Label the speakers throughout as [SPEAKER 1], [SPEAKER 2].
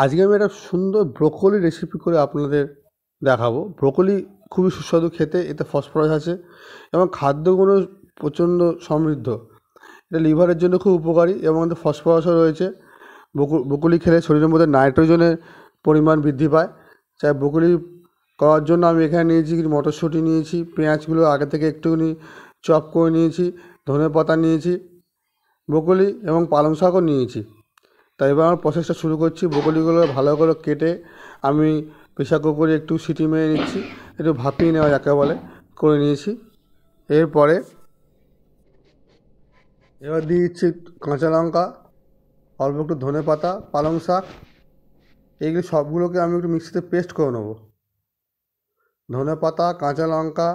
[SPEAKER 1] আজকে আমি একটা সুন্দর ব্রোকলি রেসিপি করে আপনাদের দেখাবো। ব্রোকলি খুবই সুস্বাদু খেতে, এতে ফসফরাস আছে এবং খাদ্যগুণও প্রচণ্ড সমৃদ্ধ। এটা লিভারের জন্য খুব উপকারী এবং এতে ফসফরাসও রয়েছে। ব্রোকলি খেলে শরীরের মধ্যে নাইট্রোজেনের পরিমাণ বৃদ্ধি পায়। তাই ব্রোকলি করার জন্য আমি এখানে নিয়েছি কিছু মটরশুঁটি নিয়েছি, পেঁয়াজগুলো আগে থেকে একটুখানি চপ করে নিয়েছি, ধনেপাতা নিয়েছি, ব্রোকলি এবং পালং শাকও নিয়েছি। তাই এবার আমার প্রসেসটা শুরু করছি। ব্রোকলিগুলো ভালো করে কেটে আমি প্রেসার কুকারে একটু সিটি মেরে নিচ্ছি, একটু ভাপিয়ে নেওয়া যাকে বলে, করে নিয়েছি। এরপরে এবার দিয়ে দিচ্ছি কাঁচা লঙ্কা, অল্প একটু ধনেপাতা, পালং শাক, এইগুলো সবগুলোকে আমি একটু মিক্সিতে পেস্ট করে নেবো। ধনেপাতা, কাঁচা লঙ্কা,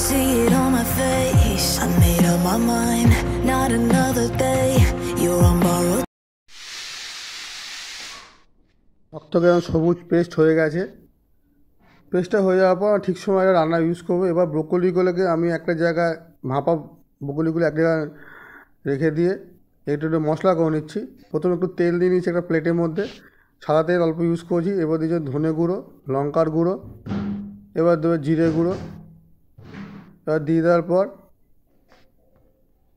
[SPEAKER 2] See it on my face, I made up my mind, not another day, you're on borrowed.
[SPEAKER 1] রক্তগ্রাম সবুজ পেস্ট হয়ে গেছে। পেস্টটা হয়ে যাওয়ার পর ঠিক সময় রান্না ইউজ করবো। এবার ব্রোকলিগুলোকে আমি একটা জায়গায় ভাপা ব্রোকলিগুলো এক জায়গায় রেখে দিয়ে একটু একটু মশলা করে নিচ্ছি। প্রথমে একটু তেল দিয়ে নিচ্ছি একটা প্লেটের মধ্যে, সাদা তেল অল্প ইউজ করছি। এবার দিচ্ছি ধনে গুঁড়ো, লঙ্কার গুঁড়ো, এবার দেবো জিরে গুঁড়ো। এবার দিয়ে দেওয়ার পর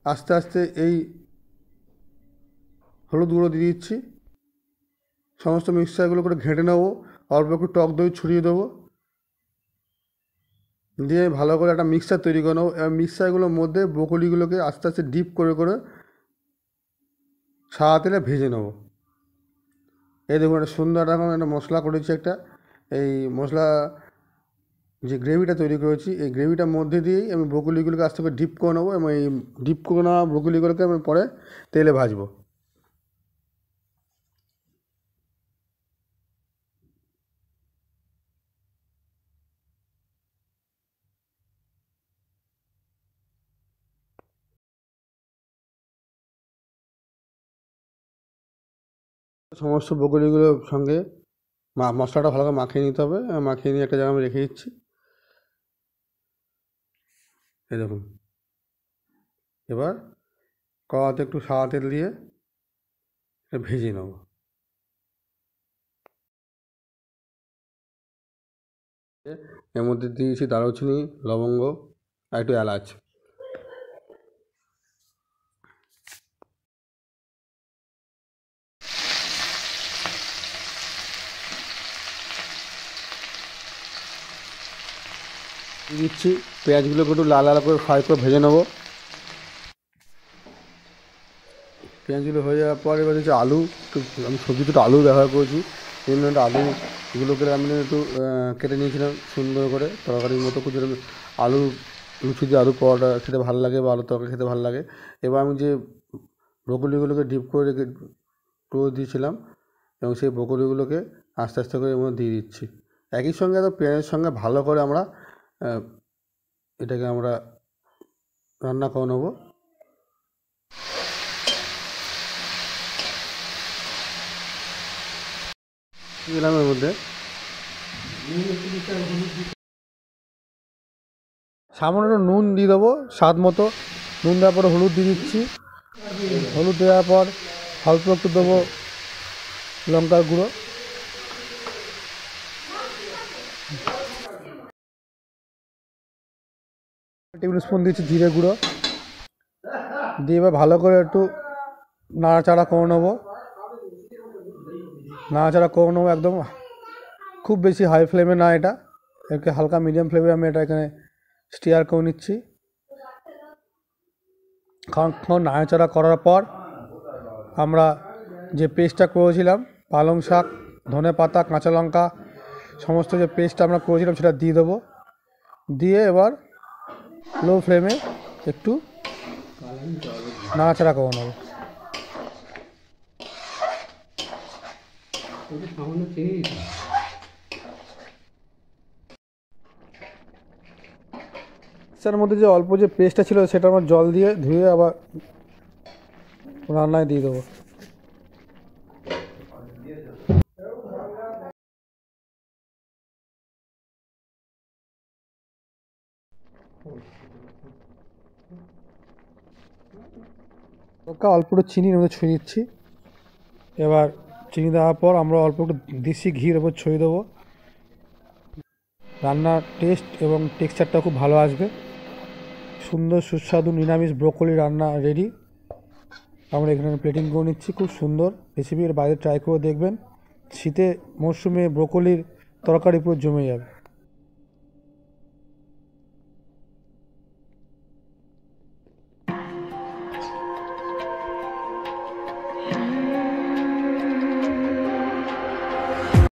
[SPEAKER 1] আস্তে আস্তে এই হলুদ গুঁড়ো দিয়ে দিচ্ছি। সমস্ত মিক্সচারগুলো করে ঘেঁটে নেবো, অল্প একটু টক দই ছড়িয়ে দেবো, দিয়ে ভালো করে একটা মিক্সচার তৈরি করে নেবো। এবার মিক্সচারগুলোর মধ্যে ব্রোকলিগুলোকে আস্তে আস্তে ডিপ করে করে সাদা তেলে ভেজে নেবো। এই দেখুন একটা সুন্দর রকম একটা মশলা করেছি একটা। এই মশলা যে গ্রেভিটা তৈরি করেছি, এই গ্রেভিটার মধ্যে দিয়েই আমি ব্রোকলিগুলোকে আস্তে করে ডিপ করে নেবো এবং এই ডিপ করে নেওয়া ব্রোকলিগুলোকে আমি পরে তেলে ভাজবো। সমস্ত ব্রোকলিগুলোর সঙ্গে মশলাটা ভালো করে মাখিয়ে নিতে হবে। মাখিয়ে নিয়ে একটা জায়গায় আমি রেখে দিচ্ছি। এই দেখুন, এবার কড়াতে একটু সাদা তেল দিয়ে ভেজে নেব। এর মধ্যে দিয়েছি দারুচিনি, লবঙ্গ আর একটু এলাচ। দিয়ে দিচ্ছি পেঁয়াজগুলোকে একটু লাল লাল করে ফ্রাই করে ভেজে নেবো। পেঁয়াজগুলো হয়ে যাওয়ার পর এবার হচ্ছে আলু, একটু আমি সবজিতে একটু আলু ব্যবহার করেছি। এই জন্য একটু আলুগুলোকে আমি একটু কেটে নিয়েছিলাম সুন্দর করে তরকারির মতো করে। আলু লুচি দিয়ে আলু পরোটা খেতে ভালো লাগে বা আলুর তরকারি খেতে ভালো লাগে। এবার আমি যে ব্রোকলিগুলোকে ডিপ করে রেখে দিয়েছিলাম এবং সেই ব্রোকলিগুলোকে আস্তে আস্তে করে এর মধ্যে দিয়ে দিচ্ছি। একই সঙ্গে তো পেঁয়াজের সঙ্গে ভালো করে আমরা এটাকে আমরা রান্না করে নেবো। দিলাম এর মধ্যে সামান্য নুন দিয়ে দেবো স্বাদ মতো। নুন দেওয়ার পরে হলুদ দিয়ে দিচ্ছি। হলুদ দেওয়ার পর অল্প একটু দেবো লঙ্কার গুঁড়ো, টেবিল স্পুন দিচ্ছি জিরে গুঁড়ো দিয়ে এবার ভালো করে একটু নাড়াচাড়া করে নেবো। একদম খুব বেশি হাই ফ্লেমে না, এটা একে হালকা মিডিয়াম ফ্লেমে আমি এটা এখানে স্টিয়ার করে নিচ্ছি। খানিকক্ষণ নাড়াচাড়া করার পর আমরা যে পেস্টটা করেছিলাম, পালং শাক, ধনেপাতা, কাঁচা লঙ্কা, সমস্ত যে পেস্টটা আমরা করেছিলাম সেটা দিয়ে দেবো। দিয়ে এবার লো ফ্লেমে একটু নাড়াচাড়া করে নেবো। তার মধ্যে যে অল্প যে পেস্টটা ছিল সেটা আমার জল দিয়ে ধুয়ে আবার
[SPEAKER 3] রান্নায় দিয়ে দেবো। হালকা অল্প একটু চিনি এর মধ্যে ছড়িয়ে দিচ্ছি। এবার চিনি দেওয়ার পর আমরা অল্প একটু দেশি ঘির ওপর ছড়িয়ে দেবো। রান্নার টেস্ট এবং টেক্সচারটা খুব ভালো আসবে। সুন্দর সুস্বাদু নিরামিষ ব্রোকলি রান্না রেডি। আমরা এখানে প্লেটিং করে নিচ্ছি। খুব সুন্দর রেসিপি, এর বাইরে ট্রাই করে দেখবেন। শীতে মরশুমে ব্রোকলির তরকারি পুরো জমে যাবে।